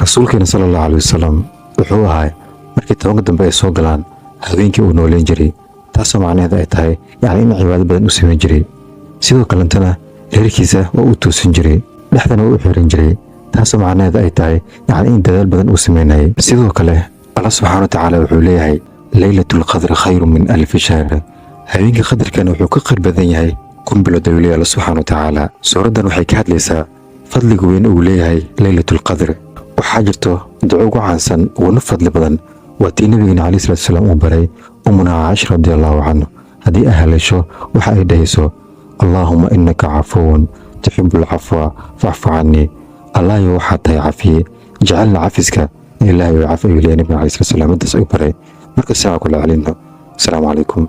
rasuulkeena sallallahu alayhi wasallam wuxuu ahaa markii tobanka dambe ay soo galaan habeenkii uu nooleen jiray taasoo macnaheedu ay tahay in cibaado badan u sameyn jiray sidoo kalentana reerkiisa waa u toosin jiray dhexdana waa u xiran jiray taasoo macnaheedu ay tahay in dadaal badan uu sameynayay sidoo kale Allah subhanahu wa ta'ala wuxuu leeyahay laylatul qadr khayrun min alf shahr habeenka qadarkan wuxuu ka qeyb badan yahay kun bilood ayuu leeyahay Allah subhanahu wa ta'ala suuradan waxay ka hadlaysaa fadliga weyn uu leeyahay laylatul qadr waxaa jirto duco ugu caansan oo fadli badan waa tii nabigeena calayhi salaatu wasalaam uu baray ummuna Aisha radiyallahu anha haddii ay haleesho waxa ay dhahayso allahumma innaka cafuwun tuhibbul afwa fa'fu anni allah waxaa tahay cafiye jecelna cafiska ilaahay cafiyo leeyahay nabiga calayhi salaatu wasalaam intaas ay baray marka saa kula calino assalaamu calaykum